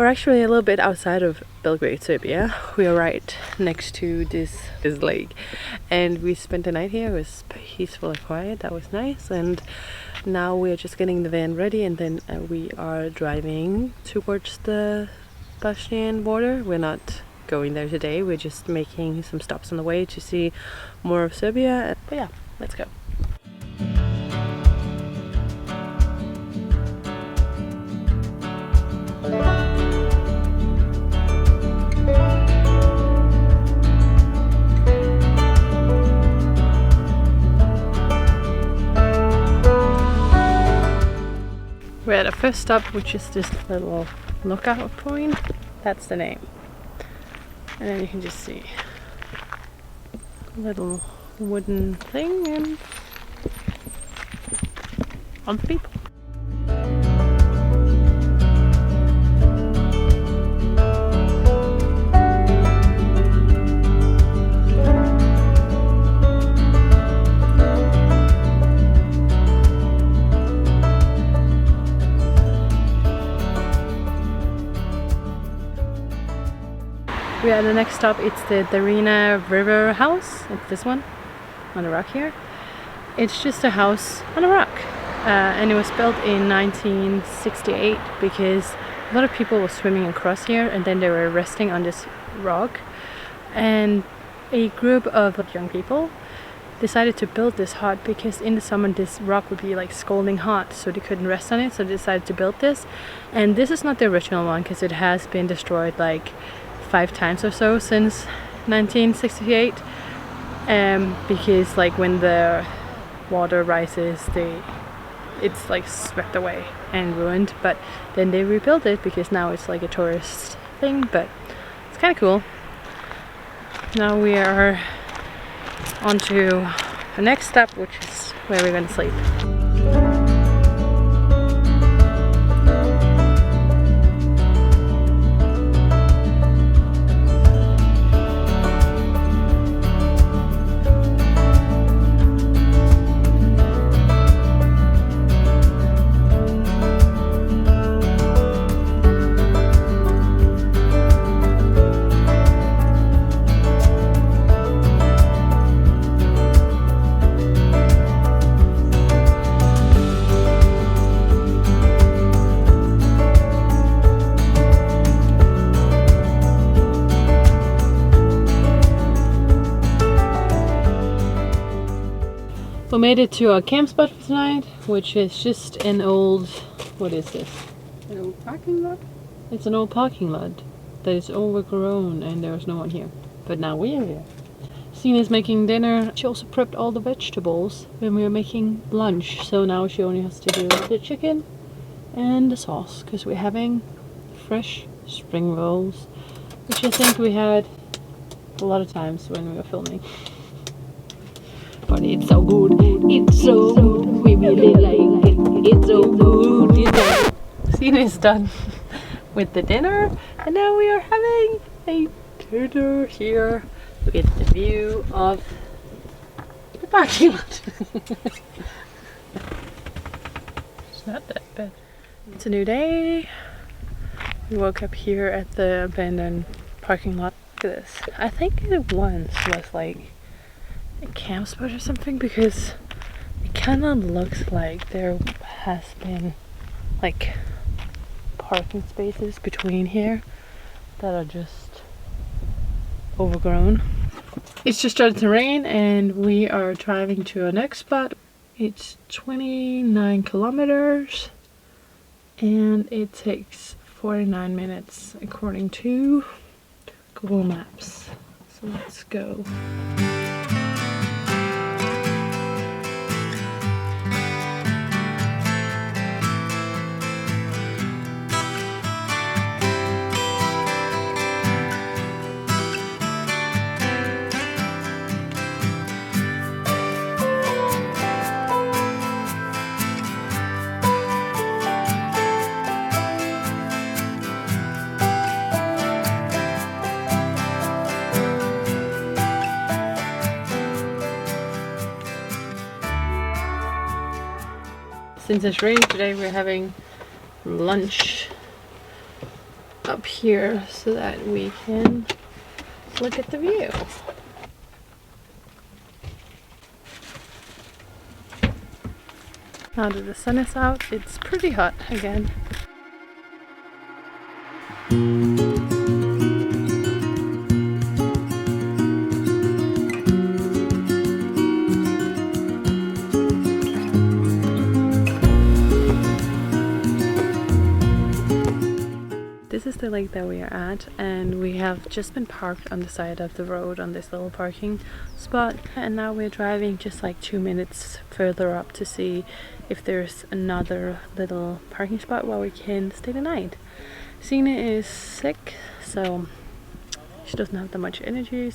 We're actually a little bit outside of Belgrade, Serbia. We are right next to this lake, and we spent the night here. It was peaceful and quiet. That was nice. And now we are just getting the van ready, and then we are driving towards the Bosnian border. We're not going there today. We're just making some stops on the way to see more of Serbia. But yeah, let's go. We're at the first stop, which is this little lookout point. That's the name. And then you can just see a little wooden thing and on people. We are at the next stop. It's the Drina River house. It's this one on the rock here. It's just a house on a rock, and it was built in 1968 because a lot of people were swimming across here, and then they were resting on this rock, and a group of young people decided to build this hut because in the summer this rock would be like scalding hot, so they couldn't rest on it, so they decided to build this. And this is not the original one because it has been destroyed like 5 times or so since 1968, because like when the water rises, it's like swept away and ruined. But then they rebuilt it because now it's like a tourist thing, but it's kind of cool. Now we are on to the next step, which is where we're going to sleep. We made it to our camp spot for tonight, which is just an old, what is this? An old parking lot? It's an old parking lot that is overgrown and there's no one here. But now we are here. Sina's making dinner. She also prepped all the vegetables when we were making lunch. So now she only has to do the chicken and the sauce, because we're having fresh spring rolls, which I think we had a lot of times when we were filming. But it's so good, it's so good, we really like it, it's so good, it's so good. Sina is done with the dinner, and now we are having a dinner here with the view of the parking lot. It's not that bad. It's a new day. We woke up here at the abandoned parking lot. Look at this. I think it once was like a camp spot or something, because it kind of looks like there has been like parking spaces between here that are just overgrown. It's just started to rain and we are driving to our next spot. It's 29 kilometers and it takes 49 minutes according to Google Maps. So let's go. Since it's raining today, we're having lunch up here so that we can look at the view. Now that the sun is out, it's pretty hot again. This is the lake that we are at, and we have just been parked on the side of the road on this little parking spot, and now we're driving just like 2 minutes further up to see if there's another little parking spot where we can stay the night. Sina is sick, so she doesn't have that much energy,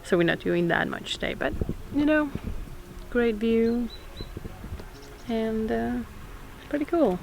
so we're not doing that much today, but you know, great view and pretty cool.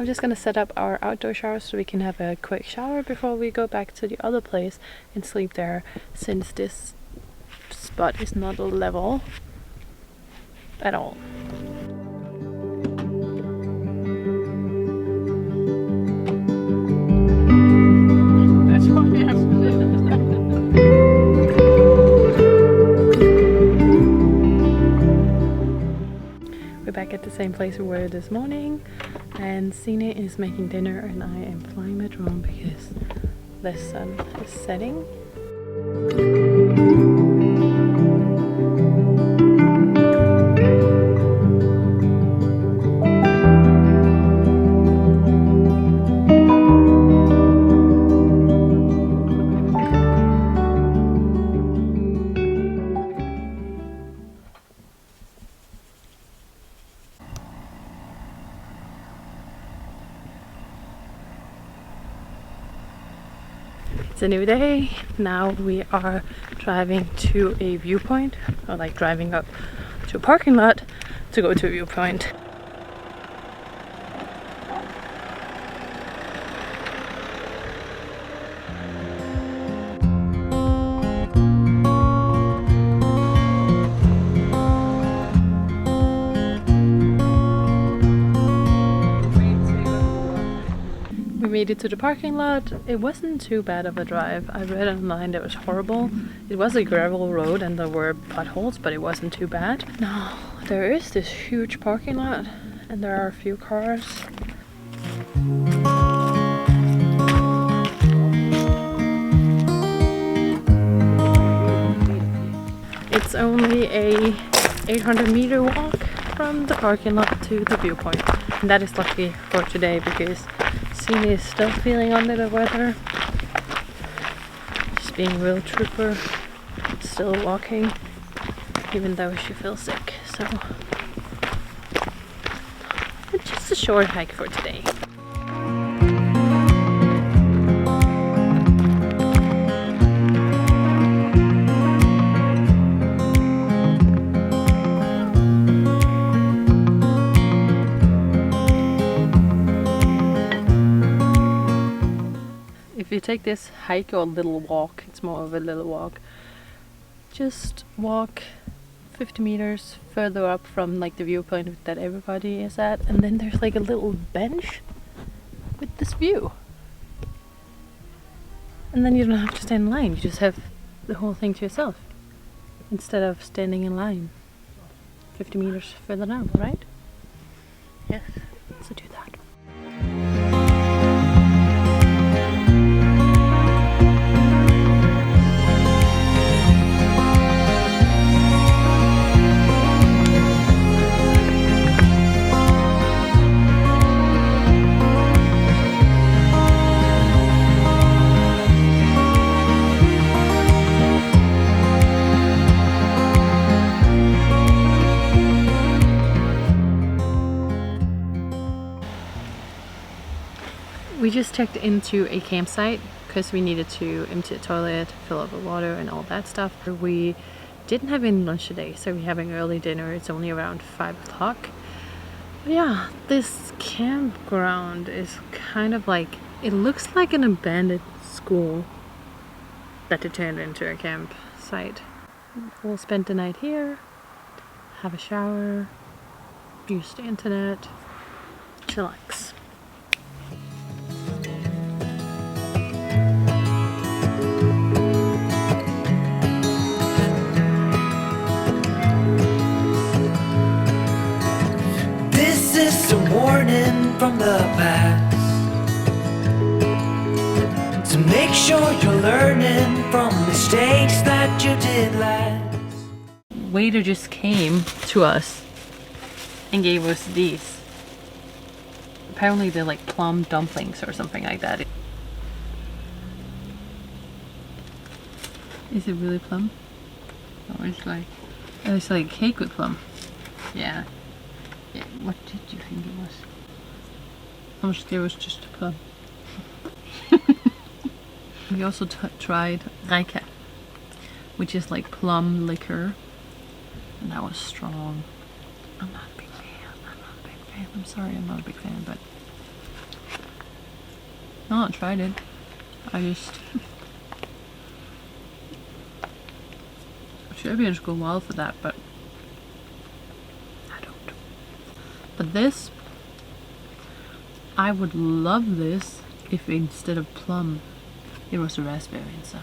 I'm just gonna set up our outdoor shower so we can have a quick shower before we go back to the other place and sleep there, since this spot is not level at all. That's what we have to do. We're back at the same place we were this morning, and Sina is making dinner and I am flying my drone because the sun is setting. It's a new day. Now we are driving to a viewpoint, or like driving up to a parking lot to go to a viewpoint. We made it to the parking lot. It wasn't too bad of a drive. I read online that it was horrible. It was a gravel road and there were potholes, but it wasn't too bad. Now, there is this huge parking lot and there are a few cars. It's only a 800-meter walk from the parking lot to the viewpoint. And that is lucky for today because Sina is still feeling under the weather. She's being a real trooper, still walking, even though she feels sick. So it's just a short hike for today. If you take this hike or little walk, it's more of a little walk, just walk 50 meters further up from like the viewpoint that everybody is at, and then there's like a little bench with this view. And then you don't have to stand in line, you just have the whole thing to yourself instead of standing in line 50 meters further down, right? Yes, so do that. We just checked into a campsite because we needed to empty the toilet, fill up with water and all that stuff. We didn't have any lunch today, so we're having early dinner. It's only around 5 o'clock. Yeah, this campground is kind of like, it looks like an abandoned school that they turned into a campsite. We'll spend the night here, have a shower, use the internet, chillax. This is a warning from the past, to make sure you're learning from mistakes that you did last. Waiter just came to us and gave us these. Apparently they're like plum dumplings or something like that. Is it really plum? Oh, it's like cake with plum. Yeah. Yeah. What did you think it was? How much there was just a plum. We also tried Rijke, which is like plum liquor. And that was strong. I'm not a big fan. I'm sorry, I'm not a big fan, but no, I tried it. Serbians go well for that, but I don't. But this, I would love this if instead of plum, it was a raspberry inside.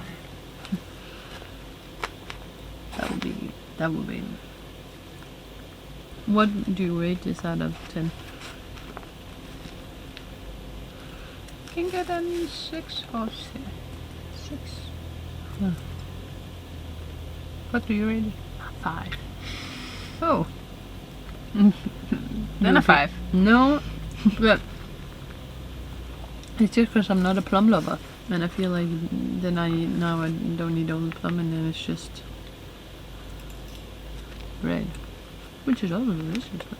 That would be. What do you rate this out of 10? Can get an 6 or 6. Huh. What do you rate it? 5. Oh. Then a 5. No, but it's just because I'm not a plum lover, and I feel like then I don't need all the plum, and then it's just red, which is also delicious. But